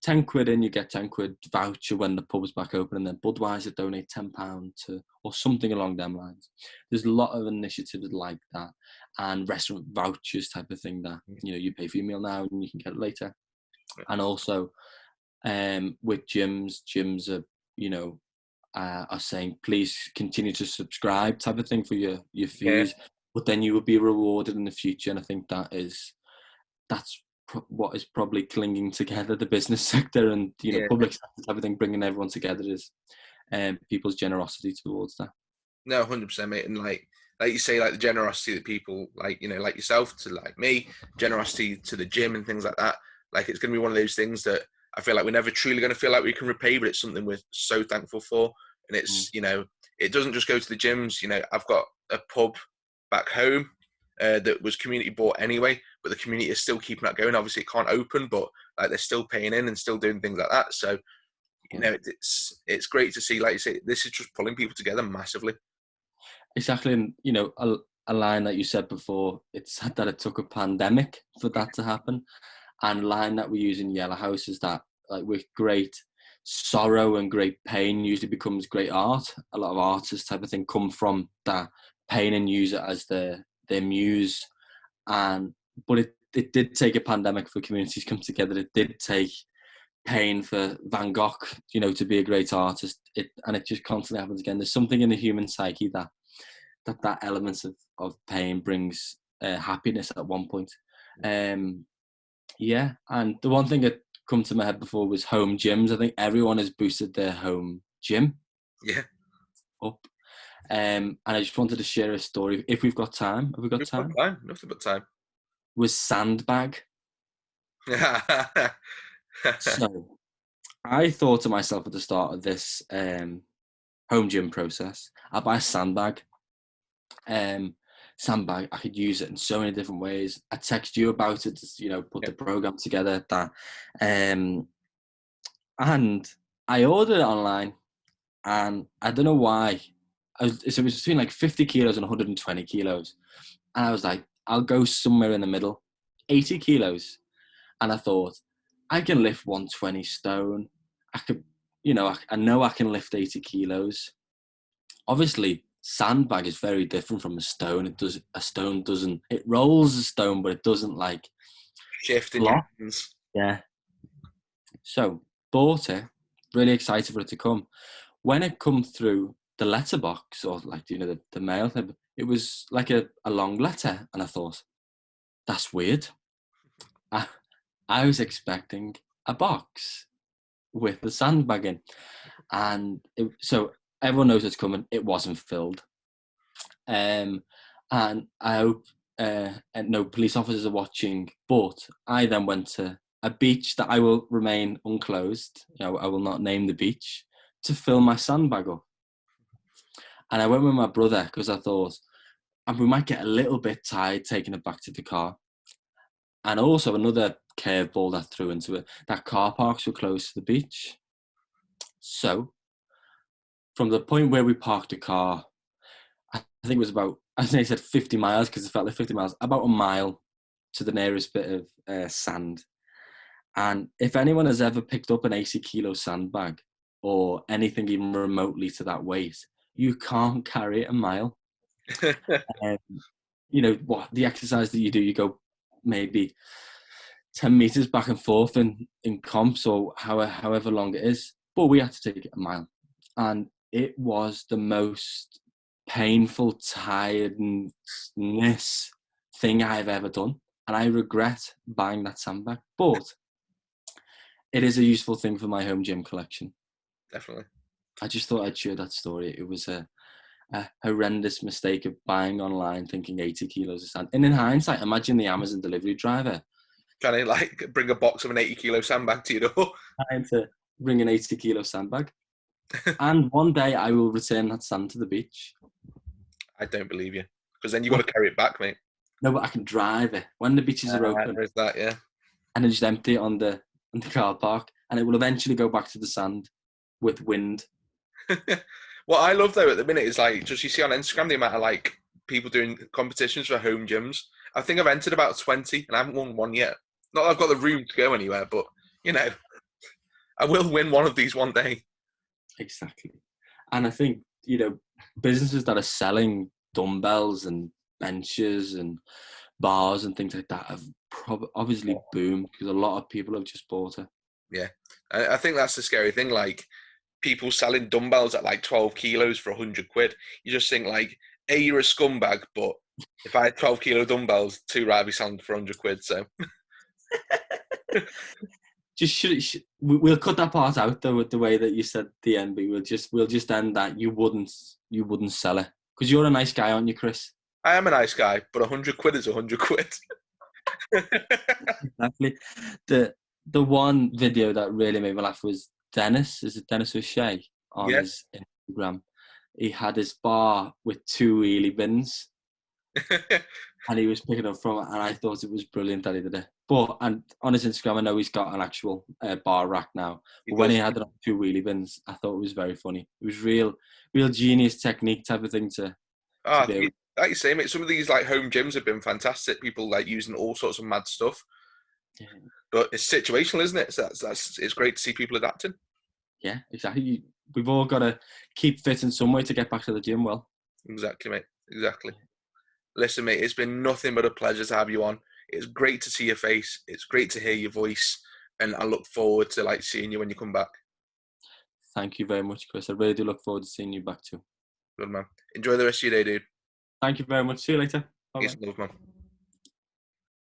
10 quid in, you get 10 quid voucher when the pub's back open, and then Budweiser donate £10 to, or something along them lines. There's a lot of initiatives like that, and restaurant vouchers type of thing that, you pay for your meal now and you can get it later. And also with gyms are saying, please continue to subscribe type of thing for your fees, but then you will be rewarded in the future. And I think that's what is probably clinging together the business sector and public sector type of thing, bringing everyone together is people's generosity towards that. No, 100%, mate. And like you say, like the generosity that people like yourself to like me, generosity to the gym and things like that. Like, it's going to be one of those things that I feel like we're never truly going to feel like we can repay, but it's something we're so thankful for. And it's, it doesn't just go to the gyms. I've got a pub back home that was community bought anyway, but the community is still keeping that going. Obviously, it can't open, but like they're still paying in and still doing things like that. So, it's great to see, like you say, this is just pulling people together massively. Exactly. And, a line that you said before, it's sad that it took a pandemic for that to happen. And line that we use in Yellow House is that, like, with great sorrow and great pain usually becomes great art. A lot of artists type of thing come from that pain and use it as their muse. But it did take a pandemic for communities to come together. It did take pain for Van Gogh, to be a great artist. And it just constantly happens again. There's something in the human psyche that element of pain brings happiness at one point. Yeah, and the one thing that come to my head before was home gyms. I think everyone has boosted their home gym up. And I just wanted to share a story. If we've got time, have we got time? Nothing but time. Was Sandbag. So I thought to myself at the start of this home gym process, I'll buy a sandbag. Sandbag, I could use it in so many different ways. I text you about it, put the program together. And I ordered it online. and I don't know why. So it was between like 50 kilos and 120 kilos. And I was like, I'll go somewhere in the middle, 80 kilos. And I thought, I can lift 120 stone. I could, I know I can lift 80 kilos. Obviously, sandbag is very different from a stone doesn't, it rolls a stone, but it doesn't like Shift in your flop. hands. Yeah. So bought it, really excited for it to come. When it come through the letterbox, or like, the mail, it was like a long letter. And I thought, that's weird. I was expecting a box with the sandbag in. And so everyone knows it's coming. It wasn't filled. And I hope no police officers are watching. But I then went to a beach that I will remain unclosed. I will not name the beach, to fill my sandbag up. And I went with my brother because I thought, and we might get a little bit tired taking it back to the car. And also another curveball that threw into it, that car parks were close to the beach. So from the point where we parked the car, I think it was about, I think I said 50 miles because it felt like 50 miles, about a mile to the nearest bit of sand. And if anyone has ever picked up an 80 kilo sandbag or anything even remotely to that weight, you can't carry it a mile. What the exercise that you do, you go maybe 10 meters back and forth in comps or however long it is. But we had to take it a mile. And it was the most painful tiredness thing I've ever done. And I regret buying that sandbag. But it is a useful thing for my home gym collection. Definitely. I just thought I'd share that story. It was a horrendous mistake of buying online thinking 80 kilos of sand. And in hindsight, imagine the Amazon delivery driver Trying to like bring a box of an 80 kilo sandbag to your door. trying to bring an 80 kilo sandbag. And one day I will return that sand to the beach. I don't believe you. Because then you've got to carry it back, mate. No, but I can drive it when the beaches are open. There's that, yeah. And then just empty it on the car park. And it will eventually go back to the sand with wind. What I love though at the minute is like, just you see on Instagram the amount of like people doing competitions for home gyms. I think I've entered about 20 and I haven't won one yet. Not that I've got the room to go anywhere, but I will win one of these one day. Exactly. And I think, businesses that are selling dumbbells and benches and bars and things like that have obviously boomed because a lot of people have just bought it. Yeah. I think that's the scary thing. Like, people selling dumbbells at like 12 kilos for 100 quid. You just think like, you're a scumbag, but if I had 12 kilo dumbbells, 2 I'd be selling for 100 quid. So We'll cut that part out though with the way that you said the NB. We'll just end that. You wouldn't sell it because you're a nice guy, aren't you, Chris? I am a nice guy, but 100 quid is 100 quid. Exactly. The one video that really made me laugh was Dennis. Is it Dennis O'Shea on his Instagram? He had his bar with 2 wheelie bins. And he was picking up from it, and I thought it was brilliant that he did it. But and on his Instagram, I know he's got an actual bar rack now. But when he had it on 2 wheelie bins, I thought it was very funny. It was real genius technique type of thing to be like you say, mate, some of these like home gyms have been fantastic. People like using all sorts of mad stuff. Yeah. But it's situational, isn't it? So it's great to see people adapting. Yeah, exactly. We've all got to keep fit in some way to get back to the gym well. Exactly, mate. Exactly. Listen, mate, it's been nothing but a pleasure to have you on. It's great to see your face. It's great to hear your voice. And I look forward to like seeing you when you come back. Thank you very much, Chris. I really do look forward to seeing you back too. Good, man. Enjoy the rest of your day, dude. Thank you very much. See you later. Peace and love, man.